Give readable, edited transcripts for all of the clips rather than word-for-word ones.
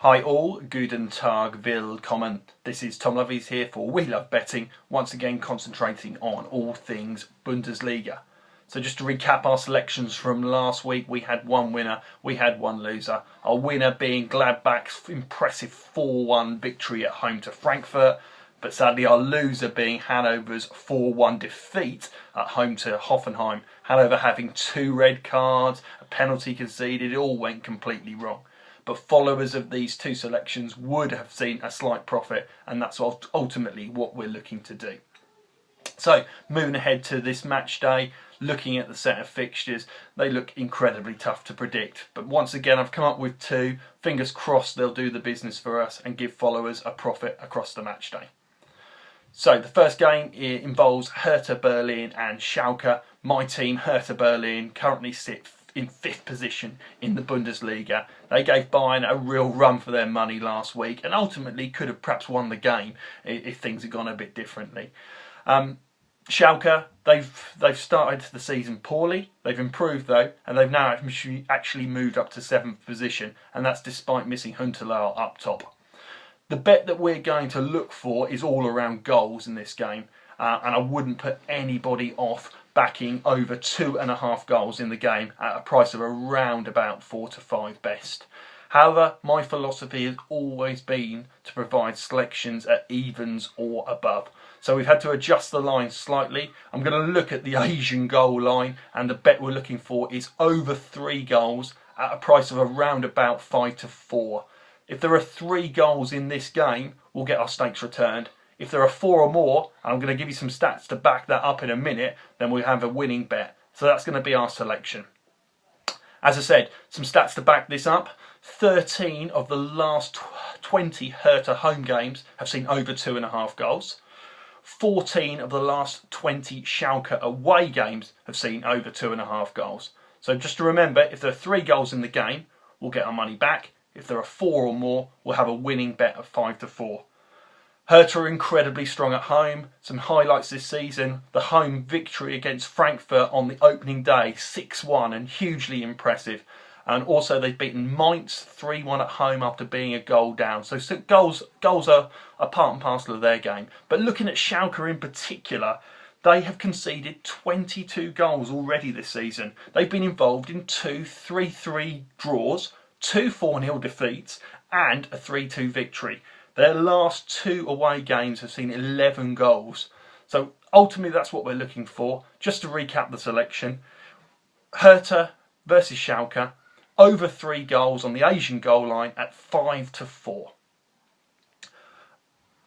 Hi all, guten Tag, willkommen. This is Tom Loveys here for We Love Betting, once again concentrating on all things Bundesliga. So just to recap our selections from last week, we had one winner, we had one loser. Our winner being Gladbach's impressive 4-1 victory at home to Frankfurt, but sadly our loser being Hannover's 4-1 defeat at home to Hoffenheim. Hanover having 2 red cards, a penalty conceded, it all went completely wrong. But followers of these two selections would have seen a slight profit, and that's ultimately what we're looking to do. So moving ahead to this match day, looking at the set of fixtures, they look incredibly tough to predict. But once again, I've come up with 2. Fingers crossed they'll do the business for us and give followers a profit across the match day. So the first game involves Hertha Berlin and Schalke. My team, Hertha Berlin, currently sit in 5th position in the Bundesliga. They gave Bayern a real run for their money last week and ultimately could have perhaps won the game if things had gone a bit differently. Schalke, they've started the season poorly. They've improved though, and they've now actually moved up to 7th position, and that's despite missing Huntelaar up top. The bet that we're going to look for is all around goals in this game, and I wouldn't put anybody off backing over 2.5 goals in the game at a price of around about 4 to 5 best. However, my philosophy has always been to provide selections at evens or above. So we've had to adjust the line slightly. I'm going to look at the Asian goal line, and the bet we're looking for is over 3 goals at a price of around about 5 to 4. If there are 3 goals in this game, we'll get our stakes returned. If there are 4 or more, and I'm going to give you some stats to back that up in a minute, then we'll have a winning bet. So that's going to be our selection. As I said, some stats to back this up. 13 of the last 20 Hertha home games have seen over 2.5 goals. 14 of the last 20 Schalke away games have seen over 2.5 goals. So just to remember, if there are 3 goals in the game, we'll get our money back. If there are 4 or more, we'll have a winning bet of 5 to 4. Hertha are incredibly strong at home. Some highlights this season: the home victory against Frankfurt on the opening day, 6-1, and hugely impressive. And also they've beaten Mainz 3-1 at home after being a goal down. So goals are a part and parcel of their game. But looking at Schalke in particular, they have conceded 22 goals already this season. They've been involved in 2 3-3 draws, 2 4-0 defeats, and a 3-2 victory. Their last 2 away games have seen 11 goals. So ultimately that's what we're looking for. Just to recap the selection: Hertha versus Schalke, over 3 goals on the Asian goal line at 5 to 4.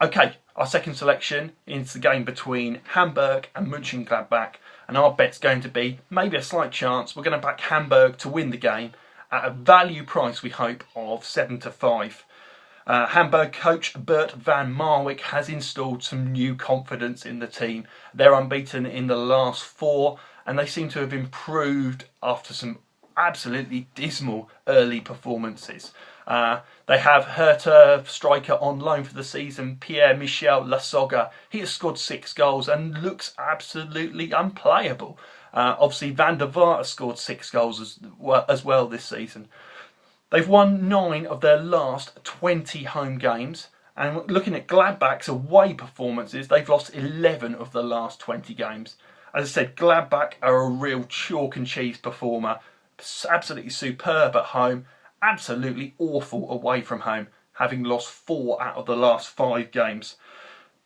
Okay, our second selection is the game between Hamburg and Mönchengladbach, and our bet's going to be maybe a slight chance. We're going to back Hamburg to win the game at a value price, we hope, of 7 to 5. Hamburg coach Bert van Marwijk has installed some new confidence in the team. They're unbeaten in the last 4, and they seem to have improved after some absolutely dismal early performances. They have Hertha striker on loan for the season, Pierre-Michel Lasogga. He has scored 6 goals and looks absolutely unplayable. Obviously Van der Vaart has scored 6 goals as well this season. They've won 9 of their last 20 home games, and looking at Gladbach's away performances, they've lost 11 of the last 20 games. As I said, Gladbach are a real chalk and cheese performer. Absolutely superb at home, absolutely awful away from home, having lost 4 out of the last 5 games.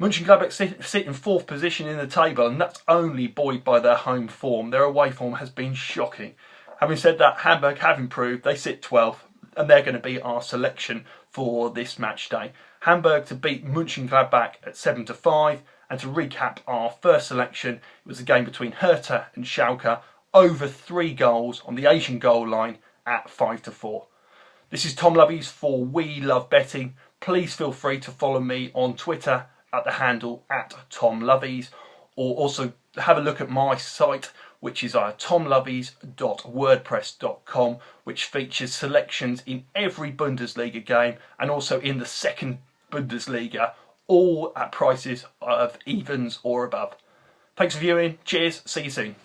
Mönchengladbach sit in 4th position in the table, and that's only buoyed by their home form. Their away form has been shocking. Having said that, Hamburg have improved. They sit 12th, and they're going to be our selection for this match day. Hamburg to beat Mönchengladbach at 7 to 5, and to recap our first selection, it was a game between Hertha and Schalke, over 3 goals on the Asian goal line at 5 to 4. This is Tom Loveys for We Love Betting. Please feel free to follow me on Twitter at the handle @TomLoveys, or also have a look at my site, which is tomloveys.wordpress.com, which features selections in every Bundesliga game and also in the second Bundesliga, all at prices of evens or above. Thanks for viewing. Cheers. See you soon.